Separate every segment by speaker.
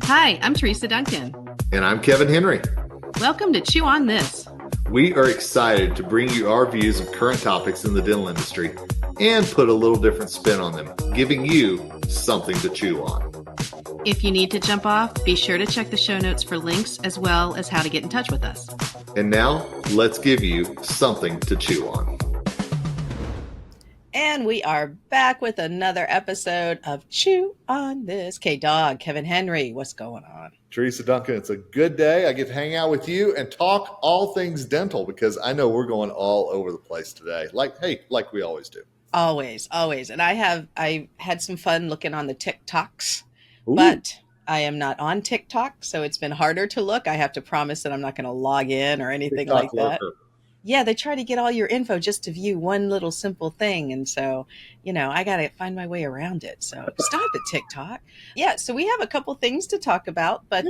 Speaker 1: Hi, I'm Teresa Duncan.
Speaker 2: And I'm Kevin Henry.
Speaker 1: Welcome to Chew on This.
Speaker 2: We are excited to bring you our views of current topics in the dental industry and put a little different spin on them, giving you something to chew on.
Speaker 1: If you need to jump off, be sure to check the show notes for links as well as how to get in touch with us.
Speaker 2: And now, let's give you something to chew on.
Speaker 3: And we are back with another episode of Chew on This. K-Dog, Kevin Henry, what's going on?
Speaker 2: Teresa Duncan, it's a good day. I get to hang out with you and talk all things dental because I know we're going all over the place today, like we always do.
Speaker 3: Always. And I had some fun looking on the TikToks,
Speaker 2: Ooh.
Speaker 3: But I am not on TikTok, so it's been harder to look. I have to promise that I'm not going to log in or anything
Speaker 2: TikTok
Speaker 3: like that.
Speaker 2: lurker.
Speaker 3: Yeah, they try to get all your info just to view one little simple thing. And so, I got to find my way around it. So stop it, TikTok. Yeah, so we have a couple things to talk about. But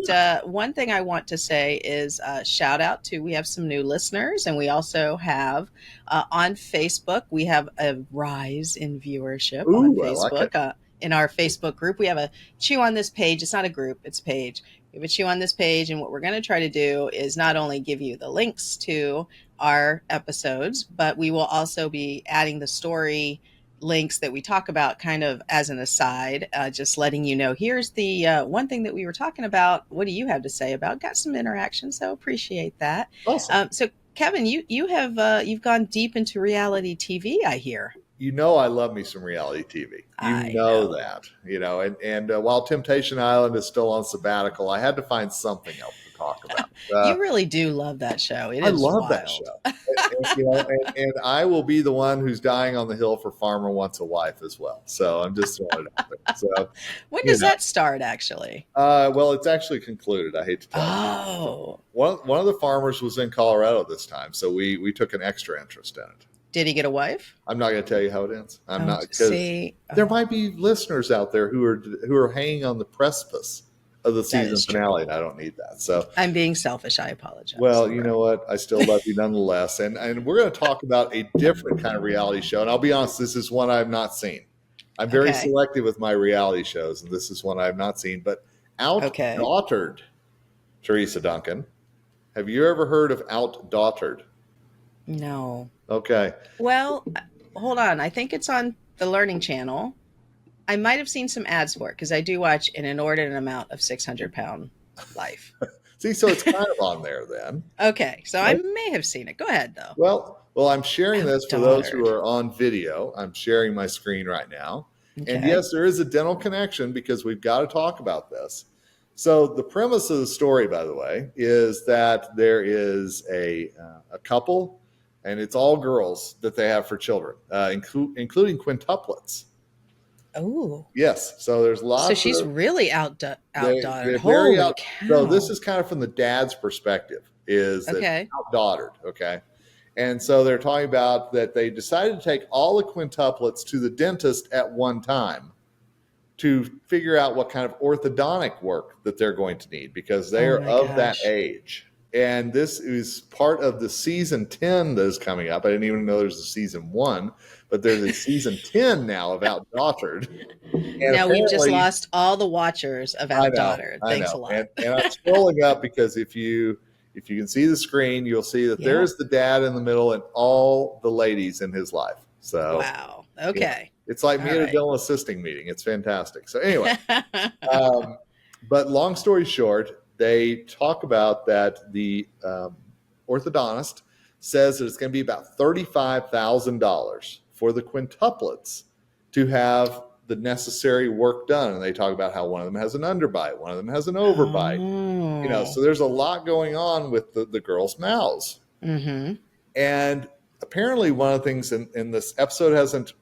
Speaker 3: one thing I want to say is shout out to, we have some new listeners. And we also have on Facebook, we have a rise in viewership on Facebook.
Speaker 2: I like it.
Speaker 3: In our Facebook group, we have a Chew on This page. It's not a group, it's a page. We have a Chew on This page. And what we're going to try to do is not only give you the links to our episodes, but we will also be adding the story links that we talk about kind of as an aside, just letting you know, here's the one thing that we were talking about. What do you have to say about? Got some interaction, so appreciate that.
Speaker 2: Awesome.
Speaker 3: So Kevin, you have you've gone deep into reality TV, I hear.
Speaker 2: You know I love me some reality TV. You know that. And while Temptation Island is still on sabbatical, I had to find something else to talk about.
Speaker 3: You really do love that show.
Speaker 2: I love that show. and I will be the one who's dying on the hill for Farmer Wants a Wife as well. So I'm just throwing it out there. So
Speaker 3: when does that start, actually?
Speaker 2: Well, it's actually concluded. I hate to tell you.
Speaker 3: Oh.
Speaker 2: One of the farmers was in Colorado this time, so we took an extra interest in it.
Speaker 3: Did he get a wife?
Speaker 2: I'm not going to tell you how it ends. I'm not, because
Speaker 3: there
Speaker 2: might be listeners out there who are hanging on the precipice of the season finale, and I don't need that. So
Speaker 3: I'm being selfish. I apologize.
Speaker 2: Well, you know what? I still love you nonetheless. And we're going to talk about a different kind of reality show. And I'll be honest, this is one I've not seen. I'm very selective with my reality shows, and this is one I've not seen. But OutDaughtered, Teresa Duncan. Have you ever heard of OutDaughtered?
Speaker 3: No.
Speaker 2: Okay.
Speaker 3: Well, hold on. I think it's on the Learning Channel. I might have seen some ads for it because I do watch an inordinate amount of 600-pound life.
Speaker 2: See, so it's kind of on there then.
Speaker 3: Okay. So I may have seen it. Go ahead, though.
Speaker 2: Well, I'm sharing this for those who are on video. I'm sharing my screen right now. Okay. And yes, there is a dental connection because we've got to talk about this. So the premise of the story, by the way, is that there is a couple, and it's all girls that they have for children, including quintuplets.
Speaker 3: Oh.
Speaker 2: Yes. So there's lots.
Speaker 3: So she's really outdaughtered.
Speaker 2: Holy cow. So this is kind of from the dad's perspective, is that outdaughtered. Okay. And so they're talking about that they decided to take all the quintuplets to the dentist at one time to figure out what kind of orthodontic work that they're going to need because they are of that age. And this is part of the season 10 that is coming up. I didn't even know there's a season 1, but there's a season 10 now of OutDaughtered.
Speaker 3: Now we've just lost all the watchers of OutDaughtered. Thanks a lot.
Speaker 2: And I'm scrolling up because if you can see the screen, you'll see that there's the dad in the middle and all the ladies in his life. So
Speaker 3: wow. Okay.
Speaker 2: It's like me at a dental assisting meeting. It's fantastic. So anyway, but long story short, they talk about that the orthodontist says that it's going to be about $35,000 for the quintuplets to have the necessary work done. And they talk about how one of them has an underbite, one of them has an overbite. So there's a lot going on with the girls' mouths. Mm-hmm. And apparently one of the things in this episode hasn't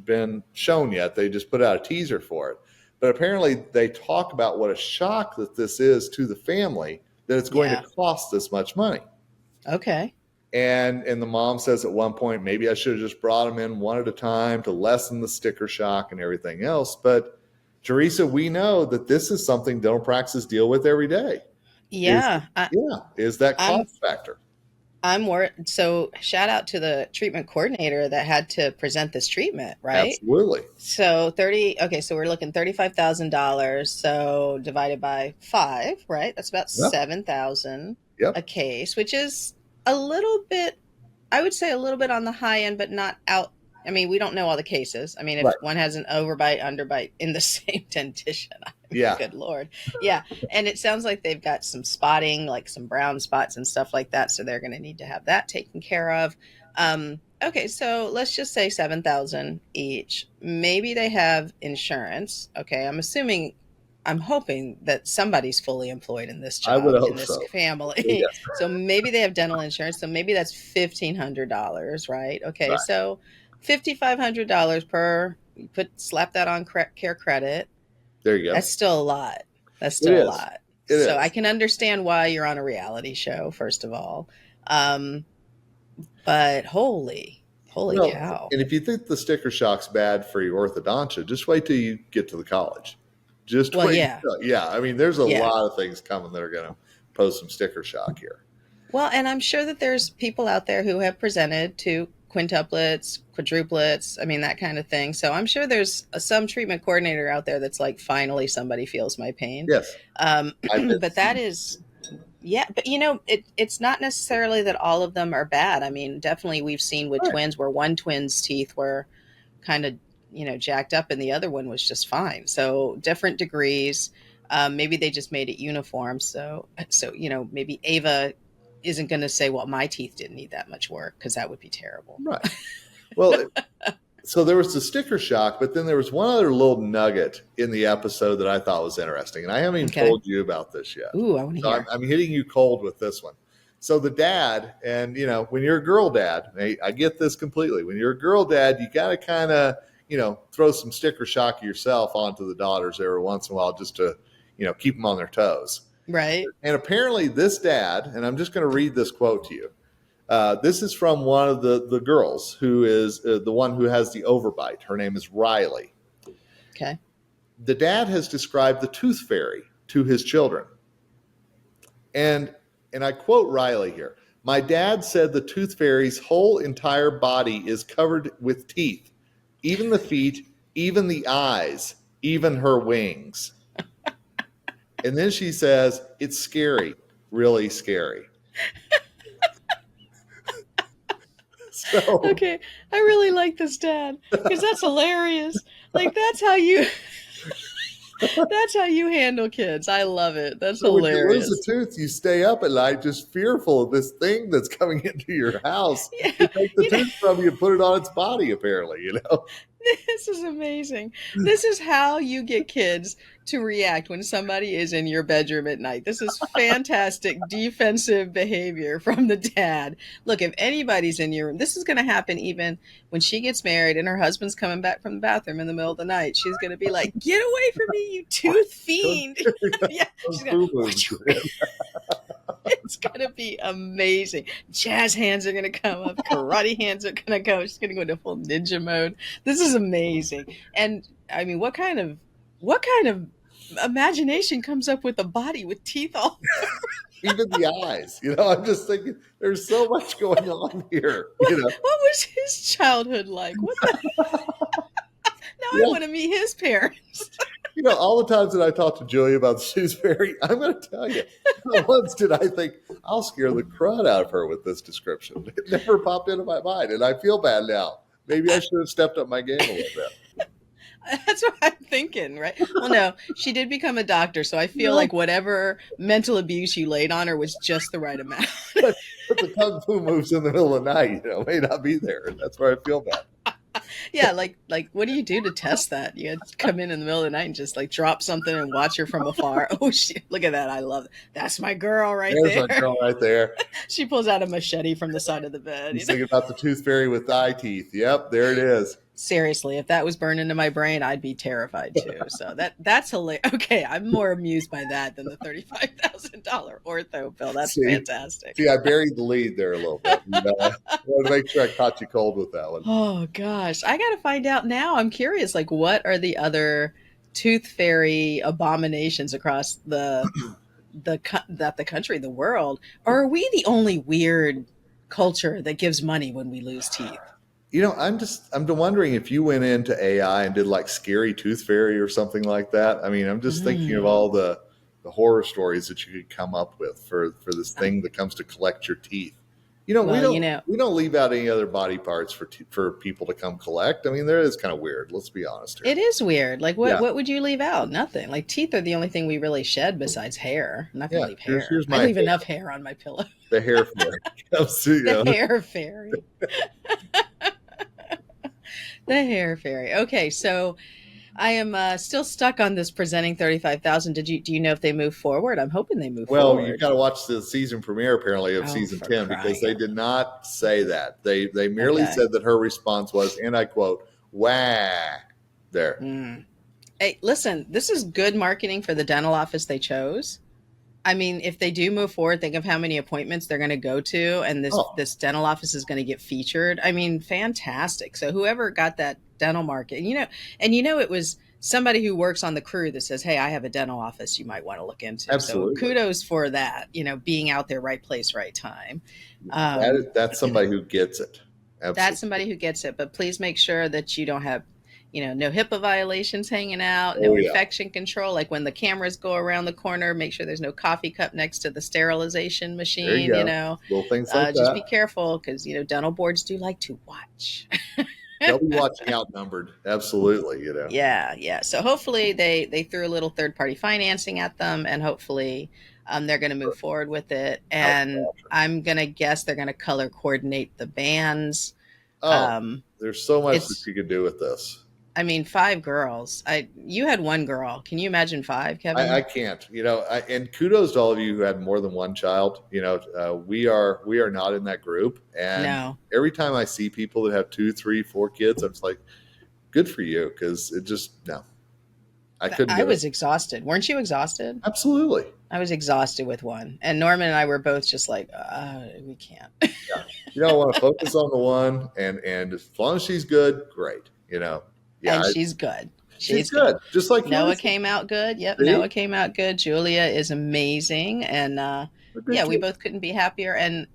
Speaker 2: been shown yet. They just put out a teaser for it. But apparently they talk about what a shock that this is to the family, that it's going to cost this much money.
Speaker 3: Okay.
Speaker 2: And the mom says at one point, maybe I should have just brought them in one at a time to lessen the sticker shock and everything else. But Teresa, we know that this is something dental practices deal with every day.
Speaker 3: Yeah.
Speaker 2: Is that cost factor.
Speaker 3: So shout out to the treatment coordinator that had to present this treatment, right?
Speaker 2: Absolutely.
Speaker 3: So so we're looking $35,000. So divided by 5, right? That's about
Speaker 2: Yep.
Speaker 3: 7,000
Speaker 2: Yep.
Speaker 3: a case, which is a little bit, I would say a little bit on the high end, but not out. I mean, we don't know all the cases. I mean, if
Speaker 2: Right.
Speaker 3: one has an overbite, underbite in the same dentition,
Speaker 2: Yeah.
Speaker 3: good Lord. Yeah. And it sounds like they've got some spotting, like some brown spots and stuff like that. So they're going to need to have that taken care of. Okay. So let's just say 7,000 each. Maybe they have insurance. Okay. I'm hoping that somebody's fully employed in this
Speaker 2: I
Speaker 3: job,
Speaker 2: would
Speaker 3: in
Speaker 2: hope
Speaker 3: this
Speaker 2: so.
Speaker 3: family.
Speaker 2: Yes.
Speaker 3: So maybe they have dental insurance. So maybe that's $1,500, right? Okay.
Speaker 2: Right.
Speaker 3: So $5,500 per, slap that on care credit.
Speaker 2: There you go.
Speaker 3: That's still a lot. That's
Speaker 2: It
Speaker 3: still a
Speaker 2: is.
Speaker 3: lot.
Speaker 2: It
Speaker 3: So
Speaker 2: is.
Speaker 3: I can understand why you're on a reality show, first of all. But holy
Speaker 2: Well,
Speaker 3: cow.
Speaker 2: and if you think the sticker shock's bad for your orthodontia, just wait till you get to the college. Just
Speaker 3: Well,
Speaker 2: wait.
Speaker 3: yeah.
Speaker 2: Yeah. I mean, there's a
Speaker 3: Yeah.
Speaker 2: lot of things coming that are going to pose some sticker shock here.
Speaker 3: Well, and I'm sure that there's people out there who have presented to quintuplets, quadruplets, I mean, that kind of thing. So I'm sure there's some treatment coordinator out there that's like, finally, somebody feels my pain.
Speaker 2: Yes.
Speaker 3: But that is, yeah, but it's not necessarily that all of them are bad. I mean, definitely we've seen with
Speaker 2: Right.
Speaker 3: twins where one twin's teeth were kind of, jacked up and the other one was just fine. So different degrees. Maybe they just made it uniform. So, maybe Ava isn't going to say, well, my teeth didn't need that much work, because that would be terrible.
Speaker 2: Right. Well, so there was the sticker shock, but then there was one other little nugget in the episode that I thought was interesting. And I haven't even told you about this yet.
Speaker 3: Ooh, I want to hear.
Speaker 2: I'm hitting you cold with this one. So the dad, and when you're a girl dad, I get this completely. When you're a girl dad, you got to kind of, throw some sticker shock yourself onto the daughters every once in a while, just to, keep them on their toes.
Speaker 3: Right.
Speaker 2: And apparently this dad, and I'm just going to read this quote to you. This is from one of the girls who is the one who has the overbite. Her name is Riley.
Speaker 3: Okay.
Speaker 2: The dad has described the tooth fairy to his children. And I quote Riley here. My dad said the tooth fairy's whole entire body is covered with teeth, even the feet, even the eyes, even her wings. And then she says, it's scary, really scary. So,
Speaker 3: okay, I really like this dad, because that's hilarious. Like, that's how you handle kids. I love it. That's
Speaker 2: so
Speaker 3: hilarious.
Speaker 2: when you lose a tooth, you stay up at night just fearful of this thing that's coming into your house
Speaker 3: Yeah,
Speaker 2: to take the tooth from you and put it on its body, apparently,
Speaker 3: This is amazing. This is how you get kids to react when somebody is in your bedroom at night. This is fantastic defensive behavior from the dad. Look, if anybody's in your room, this is going to happen even when she gets married and her husband's coming back from the bathroom in the middle of the night. She's going to be like, get away from me, you tooth fiend. Yeah, she's gonna, it's going to be amazing. Jazz hands are going to come up. Karate hands are going to go. She's going to go into full ninja mode. This is amazing. And I mean, what kind of imagination comes up with a body with teeth all
Speaker 2: even the eyes, I'm just thinking there's so much going on here.
Speaker 3: What was his childhood like? What the now I want to meet his parents.
Speaker 2: All the times that I talk to Julie about the tooth fairy, I'm going to tell you, not once did I think I'll scare the crud out of her with this description. It never popped into my mind, and I feel bad now. Maybe I should have stepped up my game a little bit.
Speaker 3: That's what I'm thinking, right? Well, no, she did become a doctor, so I feel like whatever mental abuse you laid on her was just the right amount.
Speaker 2: But the kung fu moves in the middle of the night, may not be there. And that's where I feel bad.
Speaker 3: Yeah, like what do you do to test that? You come in the middle of the night and just like drop something and watch her from afar. Oh shit! Look at that! I love it. That's my girl right there.
Speaker 2: There's my girl right there.
Speaker 3: She pulls out a machete from the side of the bed.
Speaker 2: He's thinking about the tooth fairy with eye teeth. Yep, there it is.
Speaker 3: Seriously, if that was burned into my brain, I'd be terrified too. So that's hilarious. Okay, I'm more amused by that than the $35,000 ortho bill. That's fantastic.
Speaker 2: See, I buried the lead there a little bit. I wanted to make sure I caught you cold with that one.
Speaker 3: Oh gosh, I got to find out now. I'm curious. Like, what are the other tooth fairy abominations across the country, the world? Or are we the only weird culture that gives money when we lose teeth.
Speaker 2: I'm wondering if you went into AI and did like scary tooth fairy or something like that. I mean, I'm just thinking of all the horror stories that you could come up with for this thing that comes to collect your teeth. We don't leave out any other body parts for people to come collect. I mean, that is kind of weird. Let's be honest here.
Speaker 3: It is weird. Like what would you leave out? Nothing. Like teeth are the only thing we really shed besides hair. I'm not gonna leave hair. I leave enough hair on my pillow.
Speaker 2: The hair fairy.
Speaker 3: The hair fairy. The hair fairy. Okay, so I am still stuck on this presenting 35,000. Do you know if they move forward? I'm hoping they move forward.
Speaker 2: Well, you've got to watch the season premiere apparently of season 10 because they did not say that. They merely said that her response was, and I quote, "Wah." There.
Speaker 3: Hey, listen, this is good marketing for the dental office they chose. I mean, if they do move forward, think of how many appointments they're going to go to, and this dental office is going to get featured. I mean, fantastic. So whoever got that dental market, it was somebody who works on the crew that says, hey, I have a dental office you might want to look into.
Speaker 2: Absolutely.
Speaker 3: So kudos for that, being out there, right place, right time.
Speaker 2: That's somebody who gets it. Absolutely.
Speaker 3: That's somebody who gets it. But please make sure that you don't have no HIPAA violations hanging out, no infection control. Like when the cameras go around the corner, make sure there's no coffee cup next to the sterilization machine,
Speaker 2: Little things like
Speaker 3: just
Speaker 2: that.
Speaker 3: be careful because, dental boards do like to watch.
Speaker 2: They'll be watching outnumbered. Absolutely.
Speaker 3: Yeah. So hopefully they threw a little third-party financing at them, and hopefully they're going to move forward with it. And I'm going to guess they're going to color coordinate the bands.
Speaker 2: There's so much that you could do with this.
Speaker 3: I mean, 5 girls. You had 1 girl. Can you imagine 5, Kevin?
Speaker 2: I can't. And kudos to all of you who had more than 1 child. We are not in that group. And every time I see people that have 2, 3, 4 kids, I'm just like, good for you, because it just I couldn't.
Speaker 3: I was exhausted. Weren't you exhausted?
Speaker 2: Absolutely.
Speaker 3: I was exhausted with 1, and Norman and I were both just like, we can't.
Speaker 2: Yeah. I want to focus on the one, and as long as she's good, great.
Speaker 3: And she's good.
Speaker 2: She's good. Just like
Speaker 3: Noah came out good. Yep. See? Noah came out good. Julia is amazing. And we both couldn't be happier. And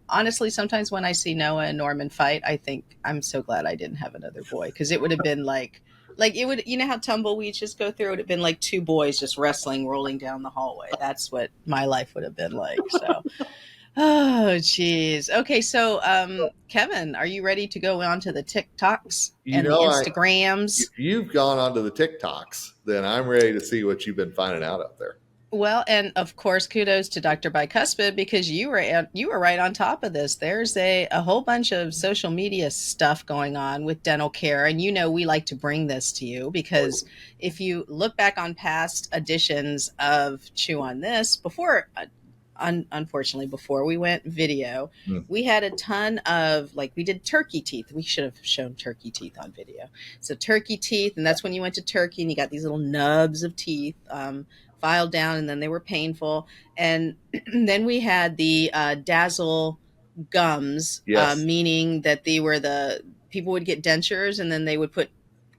Speaker 3: honestly, sometimes when I see Noah and Norman fight, I think I'm so glad I didn't have another boy, because it would have been like it would, how tumbleweeds just go through. It would have been like 2 boys just wrestling, rolling down the hallway. That's what my life would have been like. So. Oh, geez. Okay, so Kevin, are you ready to go on to the TikToks and the Instagrams?
Speaker 2: If you've gone onto the TikToks, then I'm ready to see what you've been finding out there.
Speaker 3: Well, and of course, kudos to Dr. Bicuspid, because you were right on top of this. There's a whole bunch of social media stuff going on with dental care, and we like to bring this to you because if you look back on past editions of Chew on This before. Unfortunately, before we went video, we had a ton of, we did turkey teeth. We should have shown turkey teeth on video. So turkey teeth, and that's when you went to Turkey and you got these little nubs of teeth filed down, and then they were painful. And then we had the Dazzle gums, meaning that they were people would get dentures and then they would put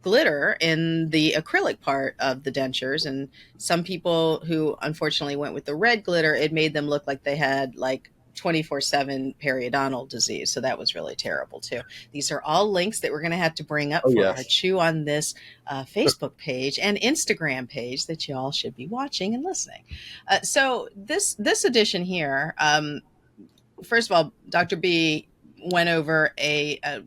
Speaker 3: glitter in the acrylic part of the dentures, and some people who unfortunately went with the red glitter, it made them look like they had 24/7 periodontal disease. So that was really terrible too. These are all links that we're going to have to bring up for our Chew on This Facebook page and Instagram page that y'all should be watching and listening. So this edition here, first of all, Dr. B went over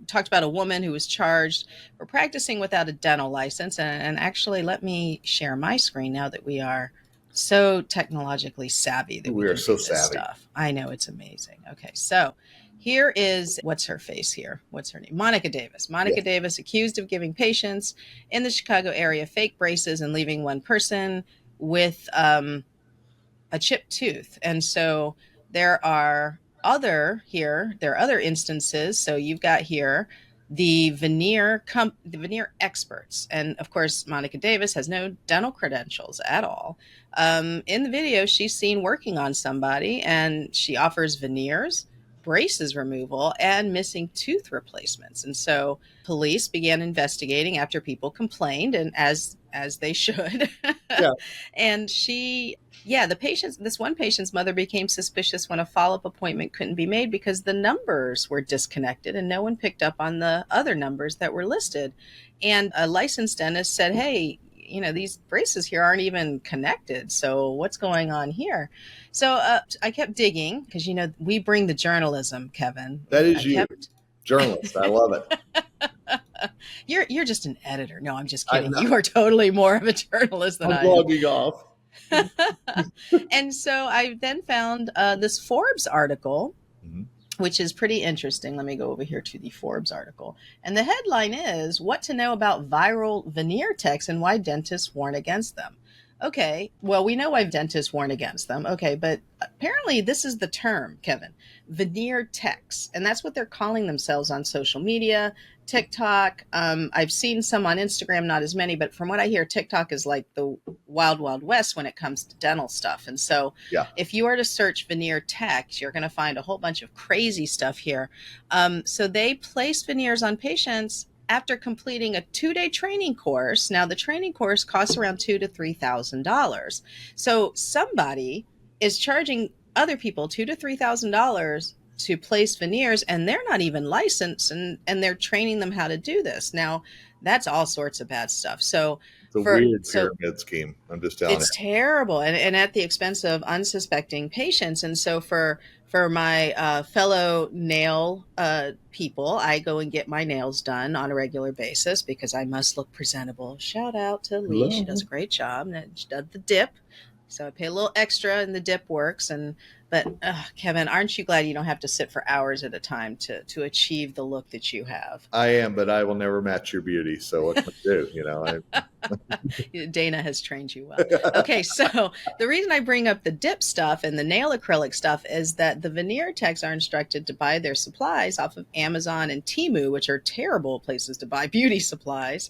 Speaker 3: talked about a woman who was charged for practicing without a dental license. And actually, let me share my screen now that we are so technologically savvy that we are so savvy. Stuff. I know, it's amazing. Okay, so here is, what's her face here? What's her name? Monica Davis. Monica Davis, accused of giving patients in the Chicago area fake braces and leaving one person with a chipped tooth. And so there are other instances. So you've got here the Veneer experts, and of course Monica Davis has no dental credentials at all. In the video, she's seen working on somebody, and she offers veneers, braces removal and missing tooth replacements. And so police began investigating after people complained, and as they should.
Speaker 2: Yeah.
Speaker 3: And this one patient's mother became suspicious when a follow-up appointment couldn't be made because the numbers were disconnected and no one picked up on the other numbers that were listed. And a licensed dentist said, hey, these braces here aren't even connected. So what's going on here? So I kept digging because, we bring the journalism, Kevin.
Speaker 2: That is journalist. I love it.
Speaker 3: You're just an editor. No, I'm just kidding. You are totally more of a journalist than I am.
Speaker 2: I'm blogging off.
Speaker 3: And so I then found this Forbes article, which is pretty interesting. Let me go over here to the Forbes article. And the headline is, What to Know About Viral Veneer Techs and Why Dentists Warn Against Them. Okay, well, we know why dentists warn against them. Okay, but apparently this is the term, Kevin, veneer techs. And that's what they're calling themselves on social media, TikTok. I've seen some on Instagram, not as many, but from what I hear, TikTok is like the wild, wild west when it comes to dental stuff. And so if you are to search veneer techs, you're going to find a whole bunch of crazy stuff here. So they place veneers on patients after completing a 2-day training course. Now, the training course costs around $2,000 to $3,000. So somebody is charging other people $2,000 to $3,000 to place veneers, and they're not even licensed, and they're training them how to do this. Now, that's all sorts of bad stuff. So
Speaker 2: it's a weird pyramid scheme. I'm just telling you.
Speaker 3: It's terrible, and at the expense of unsuspecting patients. And so for my fellow nail people, I go and get my nails done on a regular basis because I must look presentable. Shout out to Lee. Hello. She does a great job. And she does the dip. So I pay a little extra and the dip works. But Kevin, aren't you glad you don't have to sit for hours at a time to achieve the look that you have?
Speaker 2: I am, but I will never match your beauty. So what can I do?
Speaker 3: Dana has trained you well. Okay, so the reason I bring up the dip stuff and the nail acrylic stuff is that the veneer techs are instructed to buy their supplies off of Amazon and Temu, which are terrible places to buy beauty supplies,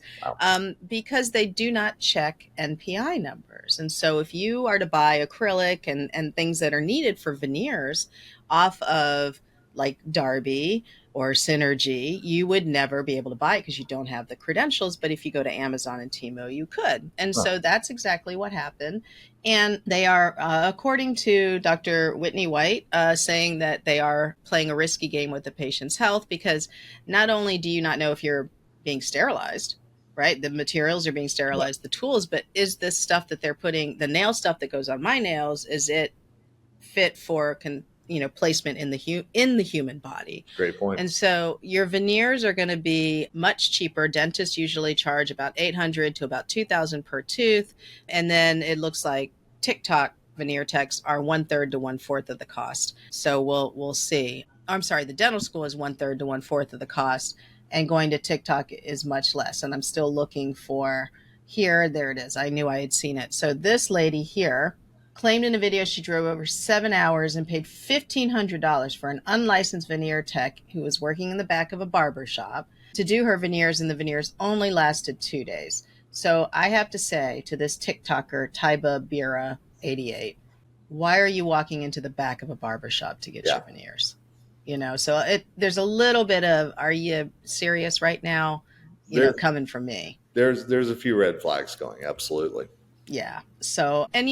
Speaker 3: because they do not check NPI numbers. And so if you are to buy acrylic and things that are needed for veneers off of like Darby or Synergy, you would never be able to buy it because you don't have the credentials. But if you go to Amazon and Temu, you could. And so that's exactly what happened. And they are, according to Dr. Whitney White, saying that they are playing a risky game with the patient's health because not only do you not know if you're being sterilized, right? The materials are being sterilized, the tools, but is this stuff that they're putting, the nail stuff that goes on my nails, is it fit for placement in the human body?
Speaker 2: Great point.
Speaker 3: And so your veneers are going to be much cheaper. Dentists usually charge about $800 to about $2,000 per tooth, and then it looks like TikTok veneer techs are 1/3 to 1/4 of the cost. So we'll see. I'm sorry, the dental school is 1/3 to 1/4 of the cost, and going to TikTok is much less. And I'm still looking for here. There it is. I knew I had seen it. So this lady here claimed in a video she drove over 7 hours and paid $1,500 for an unlicensed veneer tech who was working in the back of a barber shop to do her veneers, and the veneers only lasted 2 days. So I have to say to this TikToker, Taiba Bira 88, why are you walking into the back of a barber shop to get your veneers? So there's a little bit of, are you serious right now? Coming from me.
Speaker 2: There's a few red flags going. Absolutely.
Speaker 3: Yeah. So, and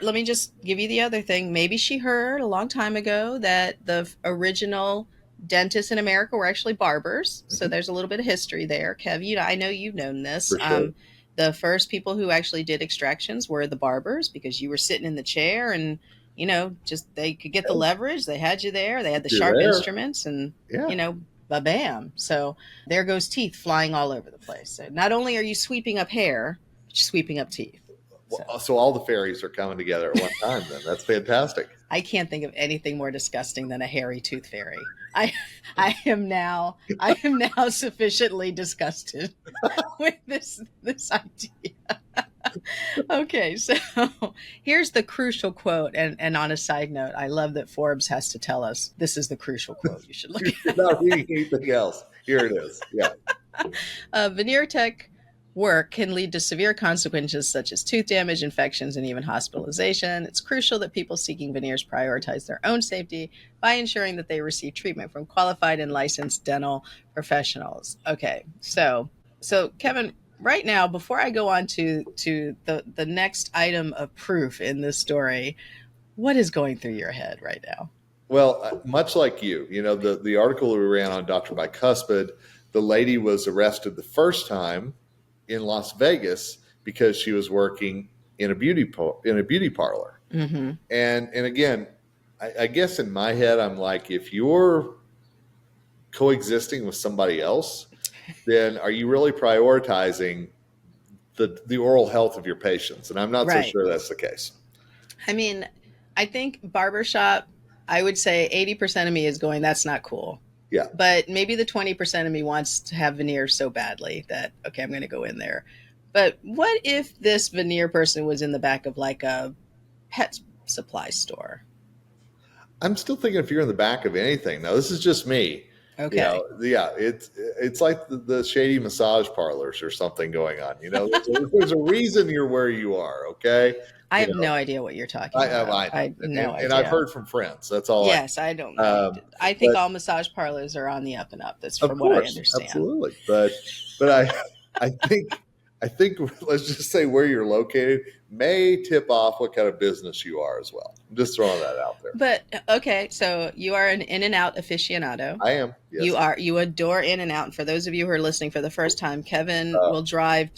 Speaker 3: let me just give you the other thing. Maybe she heard a long time ago that the original dentists in America were actually barbers. Mm-hmm. So there's a little bit of history there. Kev, I know you've known this.
Speaker 2: For sure.
Speaker 3: The first people who actually did extractions were the barbers, because you were sitting in the chair and, just they could get the leverage. They had you there. They had the sharp instruments and, ba-bam. So there goes teeth flying all over the place. So not only are you sweeping up hair, but you're sweeping up teeth.
Speaker 2: So all the fairies are coming together at one time then. That's fantastic.
Speaker 3: I can't think of anything more disgusting than a hairy tooth fairy. I am now sufficiently disgusted with this idea. Okay, so here's the crucial quote. And on a side note, I love that Forbes has to tell us this is the crucial quote you should look at.
Speaker 2: Not reading anything else. Here it is. Yeah.
Speaker 3: Veneer tech work can lead to severe consequences such as tooth damage, infections, and even hospitalization. It's crucial that people seeking veneers prioritize their own safety by ensuring that they receive treatment from qualified and licensed dental professionals. Okay, so Kevin, right now, before I go on to the next item of proof in this story, what is going through your head right now?
Speaker 2: Well, much like you, the article we ran on Dr. Bicuspid, the lady was arrested the first time in Las Vegas because she was working in a beauty parlor.
Speaker 3: Mm-hmm.
Speaker 2: And again, I guess in my head, I'm like, if you're coexisting with somebody else, then are you really prioritizing the oral health of your patients? And I'm not so sure that's the case.
Speaker 3: I mean, I think barbershop, I would say 80% of me is going, that's not cool.
Speaker 2: Yeah.
Speaker 3: But maybe the 20% of me wants to have veneers so badly that, okay, I'm going to go in there. But what if this veneer person was in the back of like a pet supply store?
Speaker 2: I'm still thinking if you're in the back of anything. Now, this is just me.
Speaker 3: Okay.
Speaker 2: Yeah, it's like the shady massage parlors or something going on. There's a reason you're where you are. Okay.
Speaker 3: I have no idea what you're talking about. I have no idea.
Speaker 2: And I've heard from friends. That's all.
Speaker 3: Yes, I don't know. I think all massage parlors are on the up and up. That's from what I understand.
Speaker 2: Absolutely. But I think let's just say where you're located may tip off what kind of business you are as well. I'm just throwing that out there.
Speaker 3: But okay, so you are an In-N-Out aficionado.
Speaker 2: I am. Yes.
Speaker 3: You adore In-N-Out. And for those of you who are listening for the first time, Kevin will drive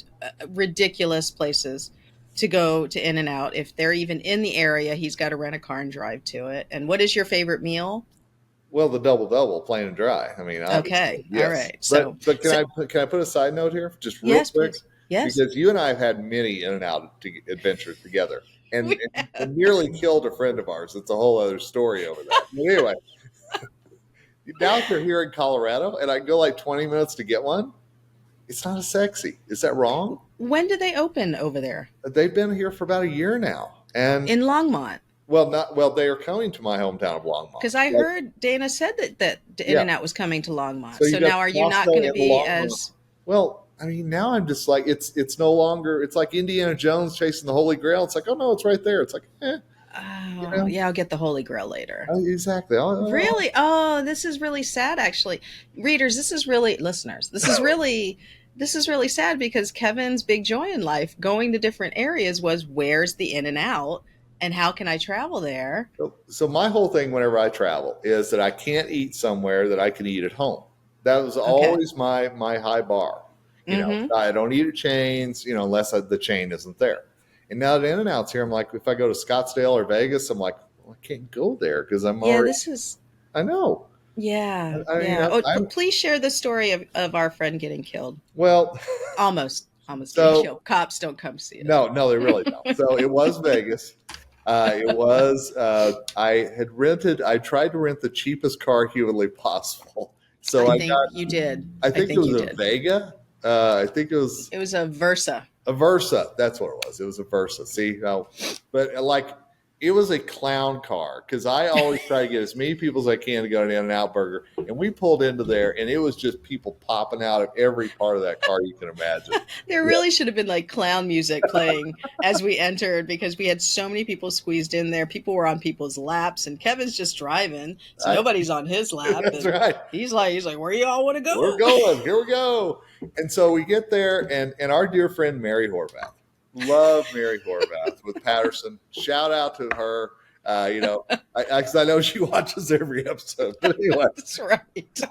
Speaker 3: ridiculous places to go to In-N-Out. If they're even in the area, he's got to rent a car and drive to it. And what is your favorite meal?
Speaker 2: Well, the double, plain and dry. I mean,
Speaker 3: okay,
Speaker 2: yes.
Speaker 3: All right.
Speaker 2: But can I put a side note here, just real quick?
Speaker 3: Please. Yes.
Speaker 2: Because you and I have had many In-N-Out adventures together, and nearly killed a friend of ours. It's a whole other story over that. But anyway, now if you're here in Colorado, and I go like 20 minutes to get one, it's not as sexy. Is that wrong?
Speaker 3: When did they open over there?
Speaker 2: They've been here for about a year now, and
Speaker 3: in Longmont.
Speaker 2: Well, they are coming to my hometown of Longmont.
Speaker 3: Because I heard Dana said that In-N-Out was coming to Longmont. So now are you not going to be as
Speaker 2: well? I mean, now I'm just like it's no longer. It's like Indiana Jones chasing the Holy Grail. It's like, oh no, it's right there. It's like,
Speaker 3: yeah, I'll get the Holy Grail later.
Speaker 2: Exactly.
Speaker 3: Really? Oh, this is really sad, actually. Readers, listeners, this is really sad because Kevin's big joy in life, going to different areas, was where's the In-N-Out and how can I travel there?
Speaker 2: So my whole thing whenever I travel is that I can't eat somewhere that I can eat at home. That was always my high bar. I don't eat at chains, unless the chain isn't there. And now that In-N-Out's here, I'm like, if I go to Scottsdale or Vegas, I'm like, well, I can't go there because I'm already. I know.
Speaker 3: Yeah. Please share the story of our friend getting killed.
Speaker 2: Well,
Speaker 3: almost getting killed. Cops don't come see it.
Speaker 2: No, they really don't. So it was Vegas. It was. I tried to rent the cheapest car humanly possible. So I think
Speaker 3: you did.
Speaker 2: I think it was a Vega. I think it was.
Speaker 3: It was a Versa.
Speaker 2: A Versa. That's what it was. It was a Versa. See, but it was a clown car because I always try to get as many people as I can to go to In-N-Out Burger. And we pulled into there, and it was just people popping out of every part of that car you can imagine.
Speaker 3: There really should have been like clown music playing as we entered because we had so many people squeezed in there. People were on people's laps, and Kevin's just driving, so nobody's on his lap.
Speaker 2: That's right.
Speaker 3: He's like, where you all want to go?
Speaker 2: We're going. Here we go. And so we get there, and our dear friend Mary Horvath. Love Mary Horvath with Patterson. Shout out to her. Because I know she watches every episode. But anyway.
Speaker 3: That's right.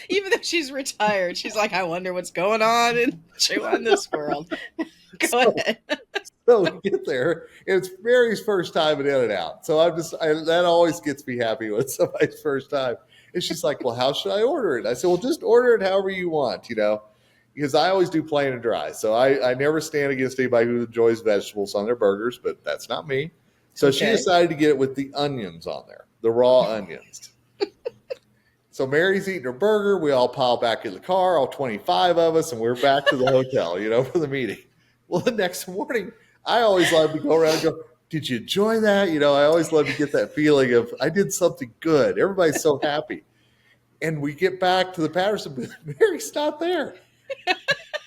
Speaker 3: Even though she's retired, she's like, I wonder what's going on in this world. Go ahead.
Speaker 2: So we get there, and it's Mary's first time at In-N-Out. So that always gets me happy when it's somebody's first time. And she's like, well, how should I order it? I said, well, just order it however you want, because I always do plain and dry. So I never stand against anybody who enjoys vegetables on their burgers, but that's not me. So she decided to get it with the onions on there, the raw onions. So Mary's eating her burger. We all pile back in the car, all 25 of us, and we're back to the hotel, for the meeting. Well, the next morning, I always love to go around and go, did you enjoy that? I always love to get that feeling of I did something good. Everybody's so happy. And we get back to the Patterson booth. Mary's not there.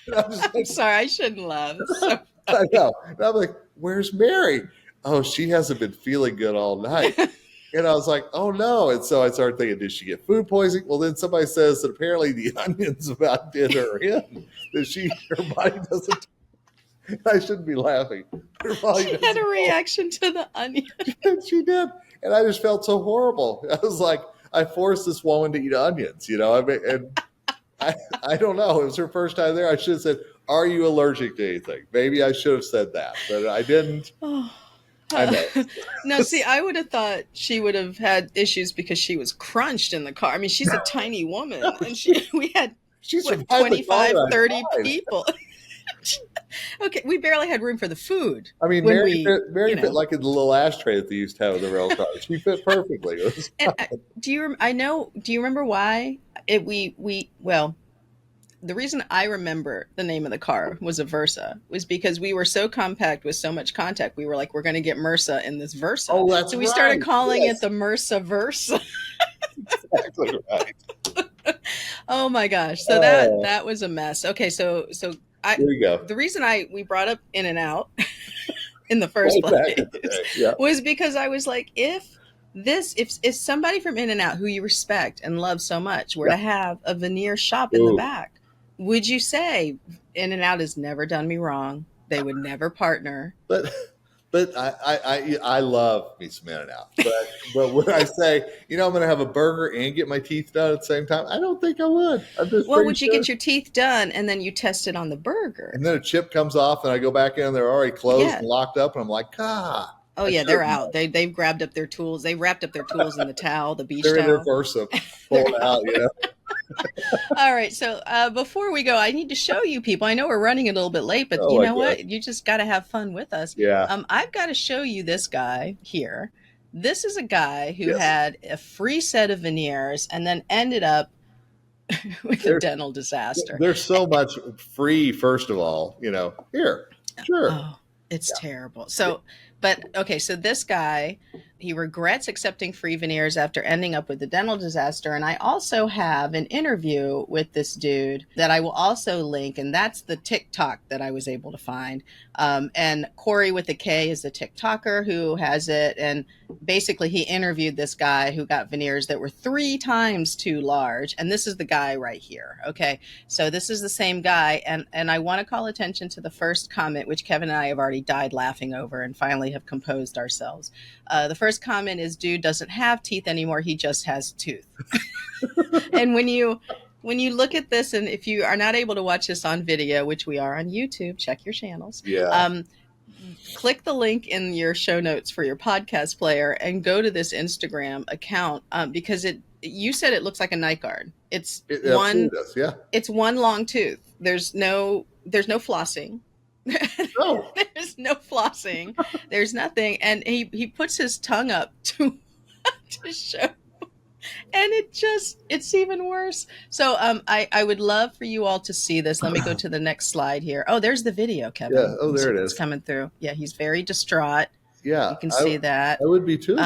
Speaker 2: And I'm just
Speaker 3: I'm
Speaker 2: like,
Speaker 3: sorry, I shouldn't laugh. It's so
Speaker 2: I know. And I'm like, where's Mary? Oh, she hasn't been feeling good all night. And I was like, oh no. And so I started thinking, did she get food poisoning? Well, then somebody says that apparently the onions about did her in, that her body doesn't. I shouldn't be laughing. Her body
Speaker 3: she had
Speaker 2: doesn't.
Speaker 3: a reaction to the onion.
Speaker 2: And she did. And I just felt so horrible. I was like, I forced this woman to eat onions, I mean, and I don't know. It was her first time there. I should have said, are you allergic to anything? Maybe I should have said that, but I didn't.
Speaker 3: Oh.
Speaker 2: I know.
Speaker 3: No, see, I would have thought she would have had issues because she was crunched in the car. I mean, she's a tiny woman, and we had
Speaker 2: She's
Speaker 3: what, 25, 30 people. Okay, we barely had room for the food.
Speaker 2: I mean, Mary fit like in the little ashtray that they used to have in the rail car. She fit perfectly.
Speaker 3: Do you remember why the reason I remember the name of the car was a Versa was because we were so compact with so much contact. We were like, we're going to get MRSA in this Versa.
Speaker 2: Oh, that's
Speaker 3: so we started calling it the MRSA Versa.
Speaker 2: Exactly right.
Speaker 3: Oh my gosh. So that was a mess. Okay. So
Speaker 2: there you go.
Speaker 3: The reason we brought up In-N-Out in the first place was because I was like, if somebody from In-N-Out who you respect and love so much were to have a veneer shop in the back, would you say In-N-Out has never done me wrong? They would never partner.
Speaker 2: But I love me some In-N-Out. But would I say, I'm going to have a burger and get my teeth done at the same time? I don't think I would.
Speaker 3: Would you get your teeth done and then you test it on the burger?
Speaker 2: And then a chip comes off and I go back in and they're already closed and locked up. And I'm like,
Speaker 3: Oh yeah, they're out. They've grabbed up their tools. They wrapped up their tools in the towel, the beach
Speaker 2: they're
Speaker 3: towel.
Speaker 2: They're in their Versa, pulled out,
Speaker 3: All right. So before we go, I need to show you people. I know we're running a little bit late, but you know what? You just got to have fun with us.
Speaker 2: Yeah.
Speaker 3: I've got to show you this guy here. This is a guy who had a free set of veneers and then ended up with a dental disaster.
Speaker 2: There's so much free, first of all, here. Sure.
Speaker 3: Oh, it's terrible. So, but okay. So this guy, he regrets accepting free veneers after ending up with a dental disaster. And I also have an interview with this dude that I will also link. And that's the TikTok that I was able to find. And Corey with a K is the TikToker who has it. And basically he interviewed this guy who got veneers that were 3 times too large. And this is the guy right here. Okay. So this is the same guy. And I want to call attention to the first comment, which Kevin and I have already died laughing over and finally have composed ourselves. The first comment is, dude doesn't have teeth anymore. He just has tooth. And when you look at this, and if you are not able to watch this on video, which we are on YouTube, check your channels.
Speaker 2: Yeah.
Speaker 3: Click the link in your show notes for your podcast player and go to this Instagram account because you said it looks like a night guard. It's one long tooth. There's no flossing.
Speaker 2: No.
Speaker 3: There's no flossing. There's nothing. And he puts his tongue up to show. And it's even worse. So I would love for you all to see this. Let me go to the next slide here. Oh, there's the video, Kevin.
Speaker 2: Yeah. Oh, there it is.
Speaker 3: It's coming through. Yeah, he's very distraught.
Speaker 2: Yeah.
Speaker 3: You can see that.
Speaker 2: I would be too.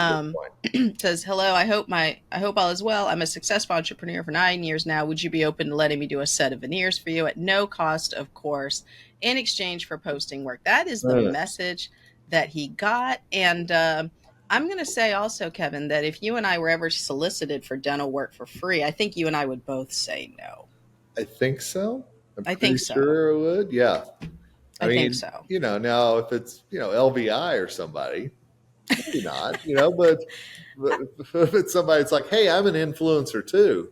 Speaker 3: Says, hello, I hope all is well. I'm a successful entrepreneur for 9 years now. Would you be open to letting me do a set of veneers for you at no cost, of course, in exchange for posting work? That is the message that he got. And I'm going to say also, Kevin, that if you and I were ever solicited for dental work for free, I think you and I would both say no.
Speaker 2: I think so.
Speaker 3: I think so.
Speaker 2: Sure, I would. Yeah.
Speaker 3: I think so.
Speaker 2: Now if it's, LVI or somebody, maybe not, but if it's somebody, it's like, hey, I'm an influencer too.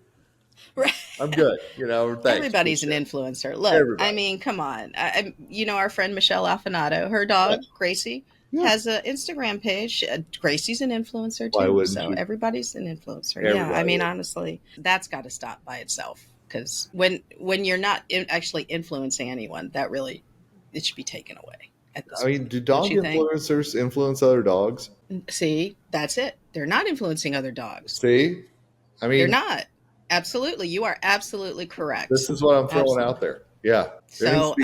Speaker 3: Right.
Speaker 2: I'm good. Thanks.
Speaker 3: Everybody's an influencer. Look, I mean, come on. Our friend Michelle Alfanato, her dog, Gracie, has an Instagram page. Gracie's an influencer too. So everybody's an influencer. Yeah. I mean, honestly, that's got to stop by itself. Because when you're not actually influencing anyone, that really, it should be taken away.
Speaker 2: Do dog influencers influence other dogs?
Speaker 3: See, that's it. They're not influencing other dogs.
Speaker 2: See?
Speaker 3: They're not. Absolutely. You are absolutely correct.
Speaker 2: This is what I'm throwing out there. Yeah.
Speaker 3: So,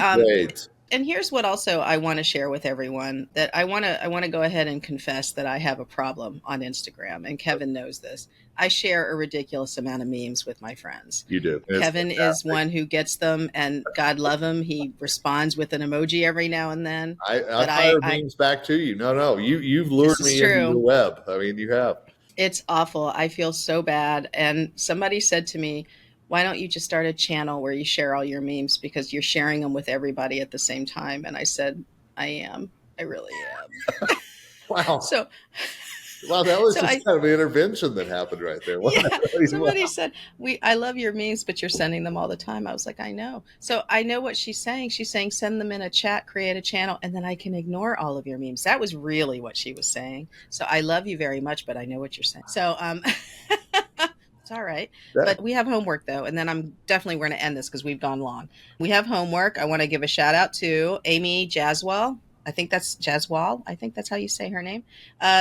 Speaker 3: And here's what also I want to share with everyone, that I want to go ahead and confess that I have a problem on Instagram, and Kevin knows this. I share a ridiculous amount of memes with my friends.
Speaker 2: You do.
Speaker 3: Kevin is one who gets them, and God love him. He responds with an emoji every now and then.
Speaker 2: I fire memes back to you. No, you've lured me into the web. I mean, you have.
Speaker 3: It's awful. I feel so bad. And somebody said to me, why don't you just start a channel where you share all your memes, because you're sharing them with everybody at the same time? And I said, I am. I really am.
Speaker 2: Wow. Wow, that was just kind of an intervention that happened right there.
Speaker 3: Somebody said, I love your memes, but you're sending them all the time. I was like, I know. So I know what she's saying. She's saying, send them in a chat, create a channel, and then I can ignore all of your memes. That was really what she was saying. So I love you very much, but I know what you're saying. So, it's all right. Yeah. But we have homework, though. And then we're going to end this because we've gone long. We have homework. I want to give a shout out to Amy Jaswell. I think that's Jaswal. I think that's how you say her name.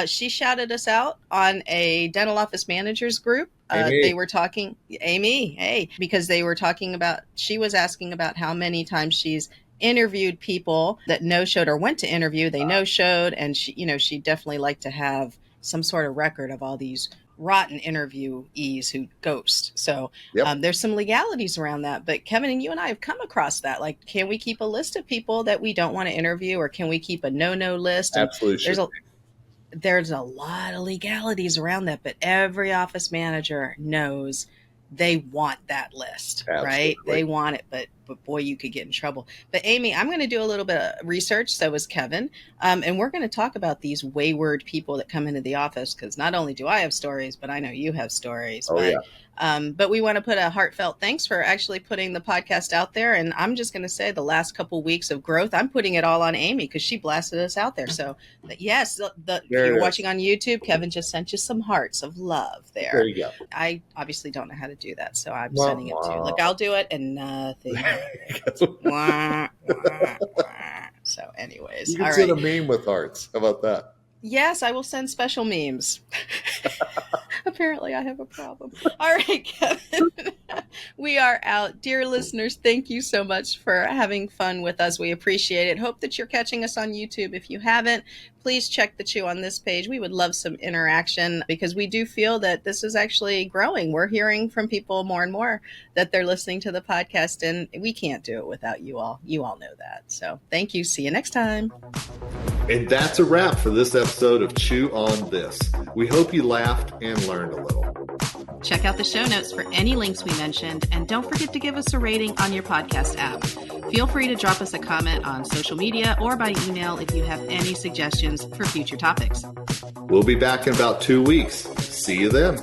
Speaker 3: She shouted us out on a dental office managers group. They were talking, Amy, hey, because they were talking about, she was asking about how many times she's interviewed people that no-showed or went to interview. They no-showed. And she'd definitely like to have some sort of record of all these rotten interviewees who ghost. So there's some legalities around that. But Kevin and you and I have come across that. Like, can we keep a list of people that we don't want to interview, or can we keep a no list? And
Speaker 2: absolutely.
Speaker 3: There's a lot of legalities around that, but every office manager knows they want that list, right? They want it, but boy, you could get in trouble. But Amy, I'm going to do a little bit of research. So is Kevin. And we're going to talk about these wayward people that come into the office, because not only do I have stories, but I know you have stories. But we want to put a heartfelt thanks for actually putting the podcast out there. And I'm just going to say, the last couple weeks of growth, I'm putting it all on Amy because she blasted us out there. So yes, if you're watching on YouTube, Kevin just sent you some hearts of love there.
Speaker 2: There you go.
Speaker 3: I obviously don't know how to do that, so I'm sending it to you. Look, I'll do it and nothing. So anyways,
Speaker 2: you can send a meme with hearts. How about that?
Speaker 3: Yes, I will send special memes. Apparently I have a problem. All right, Kevin. We are out. Dear listeners, thank you so much for having fun with us. We appreciate it. Hope that you're catching us on YouTube. If you haven't, please check the Chew on This page. We would love some interaction, because we do feel that this is actually growing. We're hearing from people more and more that they're listening to the podcast, and we can't do it without you all. You all know that. So thank you. See you next time.
Speaker 2: And that's a wrap for this episode of Chew on This. We hope you laughed and learned a little.
Speaker 1: Check out the show notes for any links we mentioned, and don't forget to give us a rating on your podcast app. Feel free to drop us a comment on social media or by email if you have any suggestions for future topics.
Speaker 2: We'll be back in about 2 weeks. See you then.